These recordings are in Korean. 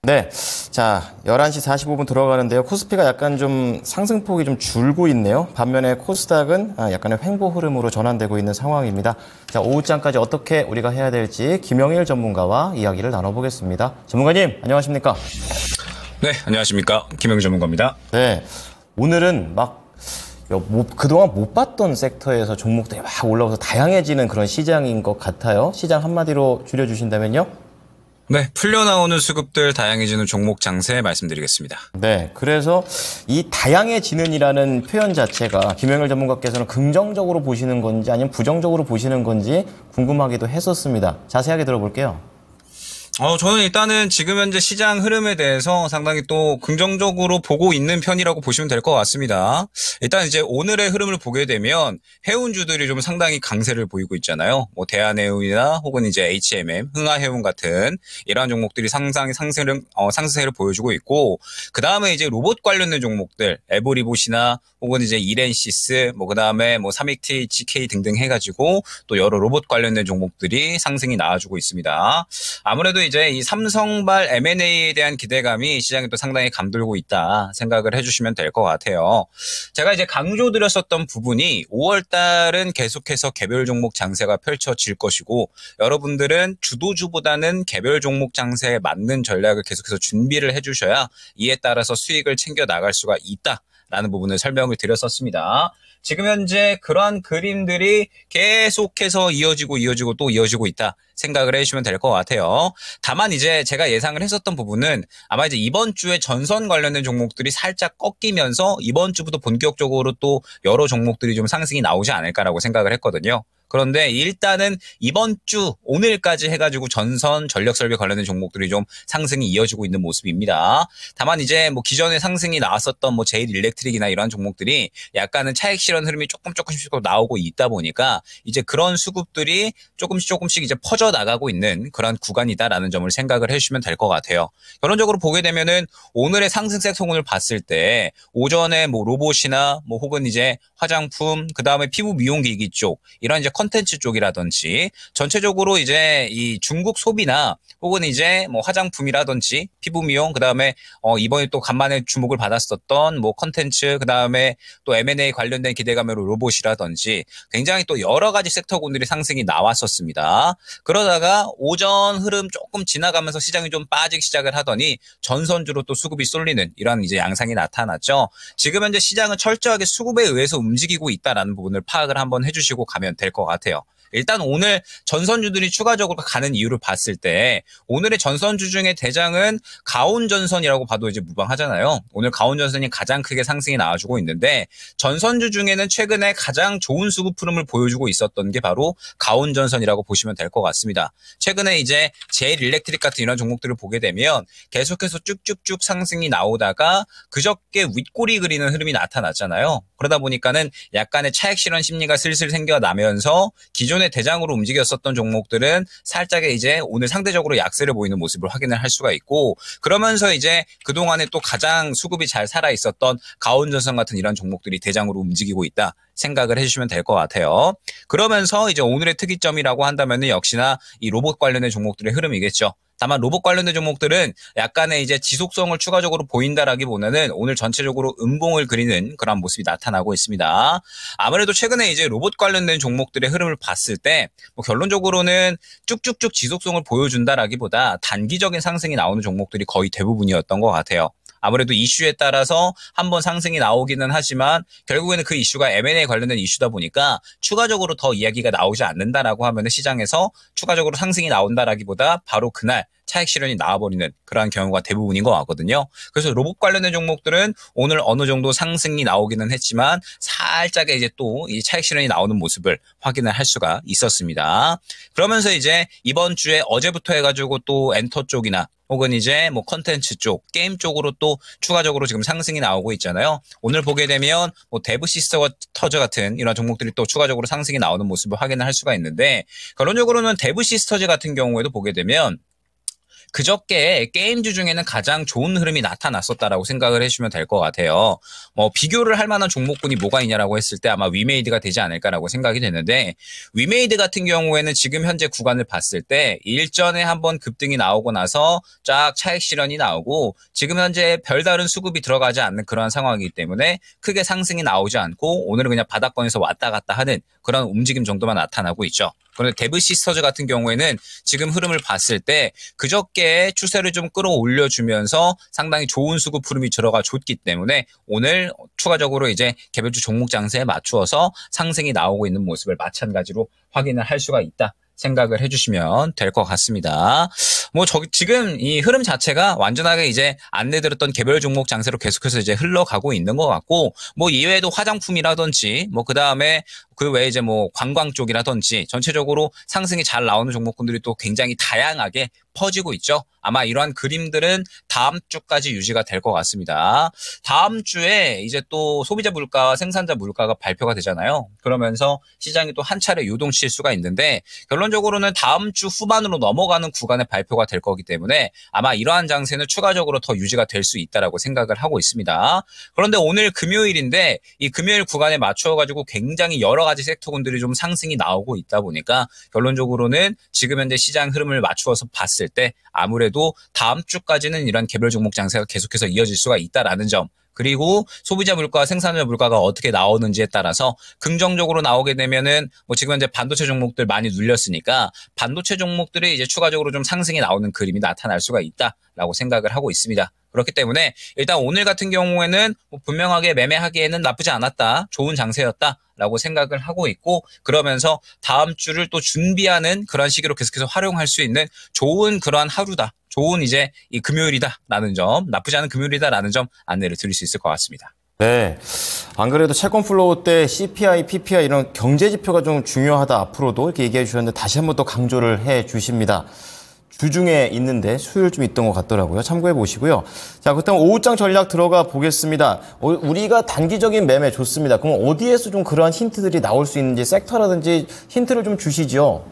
네. 자, 11시 45분 들어가는데요. 코스피가 약간 좀 상승폭이 좀 줄고 있네요. 반면에 코스닥은 약간의 횡보 흐름으로 전환되고 있는 상황입니다. 자, 오후장까지 어떻게 우리가 해야 될지 김영일 전문가와 이야기를 나눠보겠습니다. 전문가님, 안녕하십니까? 네, 안녕하십니까. 김영일 전문가입니다. 네. 오늘은 그동안 못 봤던 섹터에서 종목들이 막 올라와서 다양해지는 그런 시장인 것 같아요. 시장 한마디로 줄여주신다면요? 네, 풀려나오는 수급들 다양해지는 종목 장세 말씀드리겠습니다. 네, 그래서 이 다양해지는이라는 표현 자체가 김영일 전문가께서는 긍정적으로 보시는 건지 아니면 부정적으로 보시는 건지 궁금하기도 했었습니다. 자세하게 들어볼게요. 저는 일단은 지금 현재 시장 흐름에 대해서 상당히 또 긍정적으로 보고 있는 편이라고 보시면 될 것 같습니다. 일단 이제 오늘의 흐름을 보게 되면 해운주들이 좀 상당히 강세를 보이고 있잖아요. 뭐 대한해운이나 혹은 이제 HMM, 흥하해운 같은 이러한 종목들이 상당히 상승세를 보여주고 있고, 그 다음에 이제 로봇 관련된 종목들, 에보리봇이나 혹은 이제 이렌시스, 뭐 그 다음에 뭐 삼익T, GK 등등 해가지고 또 여러 로봇 관련된 종목들이 상승이 나와주고 있습니다. 아무래도 이제 이 삼성발 M&A에 대한 기대감이 시장에 또 상당히 감돌고 있다 생각을 해주시면 될 것 같아요. 제가 이제 강조드렸었던 부분이 5월 달은 계속해서 개별 종목 장세가 펼쳐질 것이고, 여러분들은 주도주보다는 개별 종목 장세에 맞는 전략을 계속해서 준비를 해주셔야 이에 따라서 수익을 챙겨 나갈 수가 있다라는 부분을 설명을 드렸었습니다. 지금 현재 그러한 그림들이 계속해서 이어지고 또 이어지고 있다 생각을 해주시면 될 것 같아요. 다만 이제 제가 예상을 했었던 부분은 아마 이제 이번 주에 전선 관련된 종목들이 살짝 꺾이면서 이번 주부터 본격적으로 또 여러 종목들이 좀 상승이 나오지 않을까라고 생각을 했거든요. 그런데 일단은 이번 주 오늘까지 해가지고 전선 전력설비 관련된 종목들이 좀 상승이 이어지고 있는 모습입니다. 다만 이제 뭐 기존에 상승이 나왔었던 뭐 제일 일렉트릭이나 이러한 종목들이 약간은 차익 실현 흐름이 조금씩 나오고 있다 보니까 이제 그런 수급들이 조금씩 이제 퍼져 나가고 있는 그런 구간이다라는 점을 생각을 해주시면 될 것 같아요. 결론적으로 보게 되면은 오늘의 상승세 소문을 봤을 때 오전에 뭐 로봇이나 뭐 혹은 이제 화장품, 그 다음에 피부 미용기기 쪽 이런 이제 컨텐츠 쪽이라든지 전체적으로 이제 이 중국 소비나 혹은 이제 뭐 화장품이라든지 피부 미용, 그 다음에 이번에 또 간만에 주목을 받았었던 뭐 컨텐츠, 그 다음에 또 M&A 관련된 기대감으로 로봇이라든지 굉장히 또 여러 가지 섹터군들이 상승이 나왔었습니다. 그러다가 오전 흐름 조금 지나가면서 시장이 좀 빠지기 시작을 하더니 전선주로 또 수급이 쏠리는 이런 이제 양상이 나타났죠. 지금 현재 시장은 철저하게 수급에 의해서 움직이고 있다라는 부분을 파악을 한번 해주시고 가면 될 것 같아요. 일단 오늘 전선주들이 추가적으로 가는 이유를 봤을 때 오늘의 전선주 중에 대장은 가온전선이라고 봐도 이제 무방하잖아요. 오늘 가온전선이 가장 크게 상승이 나와주고 있는데, 전선주 중에는 최근에 가장 좋은 수급 흐름을 보여주고 있었던 게 바로 가온전선이라고 보시면 될 것 같습니다. 최근에 이제 제일 일렉트릭 같은 이런 종목들을 보게 되면 계속해서 쭉쭉쭉 상승이 나오다가 그저께 윗꼬리 그리는 흐름이 나타났잖아요. 그러다 보니까는 약간의 차익 실현 심리가 슬슬 생겨나면서 기존의 대장으로 움직였었던 종목들은 살짝의 이제 오늘 상대적으로 약세를 보이는 모습을 확인을 할 수가 있고, 그러면서 이제 그동안에 또 가장 수급이 잘 살아 있었던 가온전선 같은 이런 종목들이 대장으로 움직이고 있다 생각을 해주시면 될 것 같아요. 그러면서 이제 오늘의 특이점이라고 한다면은 역시나 이 로봇 관련된 종목들의 흐름이겠죠. 다만 로봇 관련된 종목들은 약간의 이제 지속성을 추가적으로 보인다라기보다는 오늘 전체적으로 음봉을 그리는 그런 모습이 나타나고 있습니다. 아무래도 최근에 이제 로봇 관련된 종목들의 흐름을 봤을 때 뭐 결론적으로는 쭉쭉쭉 지속성을 보여준다라기보다 단기적인 상승이 나오는 종목들이 거의 대부분이었던 것 같아요. 아무래도 이슈에 따라서 한번 상승이 나오기는 하지만 결국에는 그 이슈가 M&A 관련된 이슈다 보니까 추가적으로 더 이야기가 나오지 않는다라고 하면 시장에서 추가적으로 상승이 나온다라기보다 바로 그날 차익 실현이 나와버리는 그러한 경우가 대부분인 것 같거든요. 그래서 로봇 관련된 종목들은 오늘 어느 정도 상승이 나오기는 했지만 살짝의 이제 또 이 차익 실현이 나오는 모습을 확인을 할 수가 있었습니다. 그러면서 이제 이번 주에 어제부터 해가지고 또 엔터 쪽이나 혹은 이제 뭐 컨텐츠 쪽, 게임 쪽으로 또 추가적으로 지금 상승이 나오고 있잖아요. 오늘 보게 되면 뭐 데브 시스터즈 같은 이런 종목들이 또 추가적으로 상승이 나오는 모습을 확인을 할 수가 있는데, 결론적으로는 데브 시스터즈 같은 경우에도 보게 되면 그저께 게임주 중에는 가장 좋은 흐름이 나타났었다라고 생각을 해주시면 될 것 같아요. 비교를 할 만한 종목군이 뭐가 있냐라고 했을 때 아마 위메이드가 되지 않을까라고 생각이 되는데, 위메이드 같은 경우에는 지금 현재 구간을 봤을 때 일전에 한번 급등이 나오고 나서 쫙 차익 실현이 나오고 지금 현재 별다른 수급이 들어가지 않는 그러한 상황이기 때문에 크게 상승이 나오지 않고 오늘은 그냥 바닥권에서 왔다 갔다 하는 그런 움직임 정도만 나타나고 있죠. 그런데 데브시스터즈 같은 경우에는 지금 흐름을 봤을 때 그저께 추세를 좀 끌어올려주면서 상당히 좋은 수급 흐름이 들어가 줬기 때문에 오늘 추가적으로 이제 개별주 종목 장세에 맞추어서 상승이 나오고 있는 모습을 마찬가지로 확인을 할 수가 있다 생각을 해주시면 될 것 같습니다. 지금 이 흐름 자체가 완전하게 이제 안내드렸던 개별 종목 장세로 계속해서 이제 흘러가고 있는 것 같고, 이외에도 화장품이라든지, 그 다음에 그 외에 이제 관광 쪽이라든지 전체적으로 상승이 잘 나오는 종목군들이 또 굉장히 다양하게 퍼지고 있죠. 아마 이러한 그림들은 다음 주까지 유지가 될 것 같습니다. 다음 주에 이제 또 소비자 물가와 생산자 물가가 발표가 되잖아요. 그러면서 시장이 또 한 차례 요동칠 수가 있는데, 결론적으로는 다음 주 후반으로 넘어가는 구간에 발표가 될 거기 때문에 아마 이러한 장세는 추가적으로 더 유지가 될 수 있다라고 생각을 하고 있습니다. 그런데 오늘 금요일인데 이 금요일 구간에 맞춰가지고 굉장히 여러 가지 섹터군들이 좀 상승이 나오고 있다 보니까 결론적으로는 지금 현재 시장 흐름을 맞추어서 봤을 때 아무래도 다음 주까지는 이런 개별 종목 장세가 계속해서 이어질 수가 있다라는 점, 그리고 소비자 물가와 생산자 물가가 어떻게 나오는지에 따라서 긍정적으로 나오게 되면은 지금 현재 반도체 종목들 많이 눌렸으니까 반도체 종목들이 이제 추가적으로 좀 상승이 나오는 그림이 나타날 수가 있다라고 생각을 하고 있습니다. 그렇기 때문에 일단 오늘 같은 경우에는 분명하게 매매하기에는 나쁘지 않았다, 좋은 장세였다라고 생각을 하고 있고, 그러면서 다음 주를 또 준비하는 그런 시기로 계속해서 활용할 수 있는 좋은 그러한 하루다, 좋은 이제 이 금요일이다라는 점, 나쁘지 않은 금요일이다라는 점 안내를 드릴 수 있을 것 같습니다. 네. 안 그래도 채권 플로우 때 CPI, PPI 이런 경제 지표가 좀 중요하다 앞으로도 이렇게 얘기해 주셨는데 다시 한번 또 강조를 해 주십니다. 주중에 있는데 수요일 좀 있던 것 같더라고요. 참고해 보시고요. 자, 그렇다면 오후장 전략 들어가 보겠습니다. 우리가 단기적인 매매 좋습니다. 그럼 어디에서 좀 그러한 힌트들이 나올 수 있는지 섹터라든지 힌트를 좀 주시죠.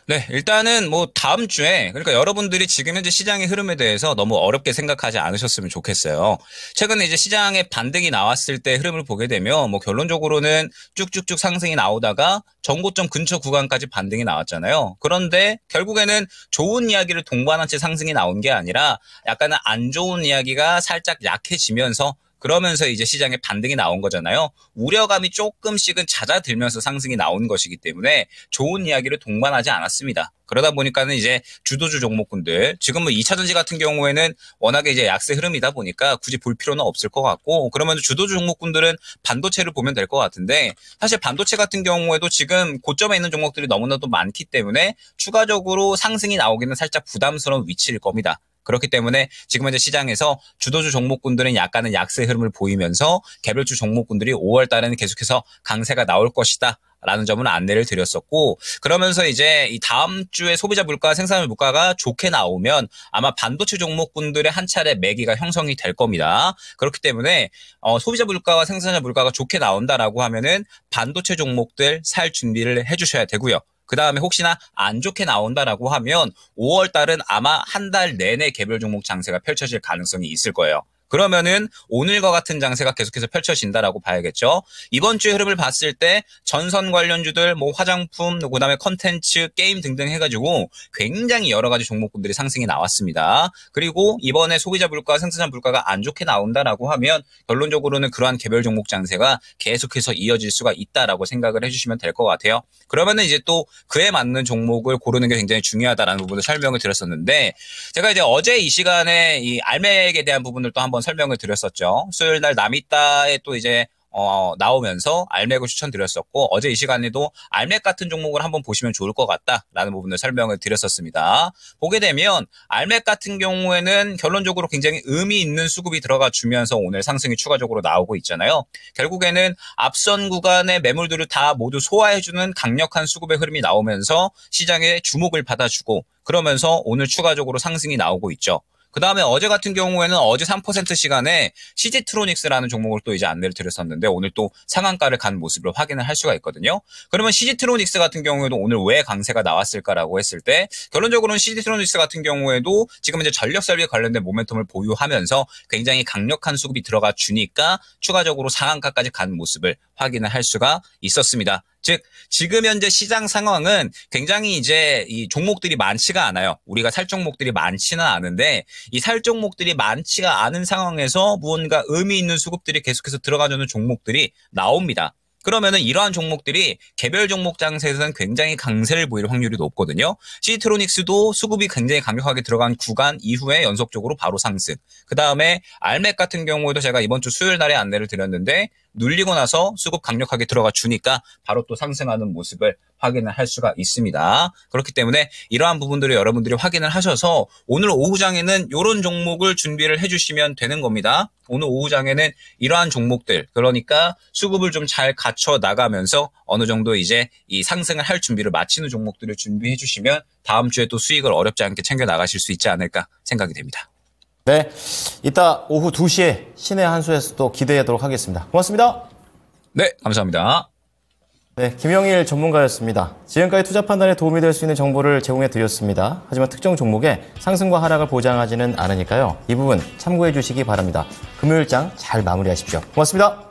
네, 일단은 다음 주에, 그러니까 여러분들이 지금 현재 시장의 흐름에 대해서 너무 어렵게 생각하지 않으셨으면 좋겠어요. 최근에 이제 시장에 반등이 나왔을 때 흐름을 보게 되면 결론적으로는 쭉쭉쭉 상승이 나오다가 전고점 근처 구간까지 반등이 나왔잖아요. 그런데 결국에는 좋은 이야기를 동반한 채 상승이 나온 게 아니라 약간은 안 좋은 이야기가 살짝 약해지면서, 그러면서 이제 시장에 반등이 나온 거잖아요. 우려감이 조금씩은 잦아들면서 상승이 나온 것이기 때문에 좋은 이야기를 동반하지 않았습니다. 그러다 보니까는 이제 주도주 종목군들, 지금 2차전지 같은 경우에는 워낙에 이제 약세 흐름이다 보니까 굳이 볼 필요는 없을 것 같고, 그러면 주도주 종목군들은 반도체를 보면 될 것 같은데, 사실 반도체 같은 경우에도 지금 고점에 있는 종목들이 너무나도 많기 때문에 추가적으로 상승이 나오기는 살짝 부담스러운 위치일 겁니다. 그렇기 때문에 지금 현재 시장에서 주도주 종목군들은 약간은 약세 흐름을 보이면서 개별주 종목군들이 5월 달에는 계속해서 강세가 나올 것이다 라는 점은 안내를 드렸었고, 그러면서 이제 이 다음 주에 소비자 물가, 생산물 물가가 좋게 나오면 아마 반도체 종목군들의 한 차례 매기가 형성이 될 겁니다. 그렇기 때문에 소비자 물가와 생산자 물가가 좋게 나온다라고 하면은 반도체 종목들 살 준비를 해주셔야 되고요. 그 다음에 혹시나 안 좋게 나온다라고 하면 5월 달은 아마 한 달 내내 개별 종목 장세가 펼쳐질 가능성이 있을 거예요. 그러면은 오늘과 같은 장세가 계속해서 펼쳐진다라고 봐야겠죠. 이번 주의 흐름을 봤을 때 전선 관련주들, 화장품, 그다음에 컨텐츠, 게임 등등 해가지고 굉장히 여러 가지 종목군들이 상승이 나왔습니다. 그리고 이번에 소비자 물가, 생산자 물가가 안 좋게 나온다라고 하면 결론적으로는 그러한 개별 종목 장세가 계속해서 이어질 수가 있다라고 생각을 해주시면 될 것 같아요. 그러면은 이제 또 그에 맞는 종목을 고르는 게 굉장히 중요하다라는 부분을 설명을 드렸었는데, 제가 이제 어제 이 시간에 이 알맥에 대한 부분을 또 한번 설명을 드렸었죠. 수요일 날 남이따에 또 이제 나오면서 알맥을 추천드렸었고, 어제 이 시간에도 알맥 같은 종목을 한번 보시면 좋을 것 같다라는 부분을 설명을 드렸었습니다. 보게 되면 알맥 같은 경우에는 결론적으로 굉장히 의미 있는 수급이 들어가 주면서 오늘 상승이 추가적으로 나오고 있잖아요. 결국에는 앞선 구간의 매물들을 다 모두 소화해주는 강력한 수급의 흐름이 나오면서 시장의 주목을 받아주고, 그러면서 오늘 추가적으로 상승이 나오고 있죠. 그 다음에 어제 같은 경우에는 어제 3% 시간에 CG트로닉스라는 종목을 또 이제 안내를 드렸었는데 오늘 또 상한가를 간 모습을 확인을 할 수가 있거든요. 그러면 CG트로닉스 같은 경우에도 오늘 왜 강세가 나왔을까라고 했을 때 결론적으로는 CG트로닉스 같은 경우에도 지금 이제 전력 설비에 관련된 모멘텀을 보유하면서 굉장히 강력한 수급이 들어가 주니까 추가적으로 상한가까지 간 모습을 확인을 할 수가 있었습니다. 즉 지금 현재 시장 상황은 굉장히 이제 이 종목들이 많지가 않아요. 우리가 살 종목들이 많지는 않은데 이 살 종목들이 많지가 않은 상황에서 무언가 의미 있는 수급들이 계속해서 들어가주는 종목들이 나옵니다. 그러면은 이러한 종목들이 개별 종목 장세에서는 굉장히 강세를 보일 확률이 높거든요. CG트로닉스도 수급이 굉장히 강력하게 들어간 구간 이후에 연속적으로 바로 상승. 그 다음에 알맥 같은 경우에도 제가 이번 주 수요일 날에 안내를 드렸는데 눌리고 나서 수급 강력하게 들어가 주니까 바로 또 상승하는 모습을 확인을 할 수가 있습니다. 그렇기 때문에 이러한 부분들을 여러분들이 확인을 하셔서 오늘 오후장에는 이런 종목을 준비를 해주시면 되는 겁니다. 오늘 오후장에는 이러한 종목들, 그러니까 수급을 좀 잘 갖춰 나가면서 어느 정도 이제 이 상승을 할 준비를 마치는 종목들을 준비해 주시면 다음 주에 또 수익을 어렵지 않게 챙겨 나가실 수 있지 않을까 생각이 됩니다. 네, 이따 오후 2시에 신의 한 수에서 또 기대하도록 하겠습니다. 고맙습니다. 네, 감사합니다. 네, 김영일 전문가였습니다. 지금까지 투자 판단에 도움이 될 수 있는 정보를 제공해 드렸습니다. 하지만 특정 종목의 상승과 하락을 보장하지는 않으니까요. 이 부분 참고해 주시기 바랍니다. 금요일장 잘 마무리하십시오. 고맙습니다.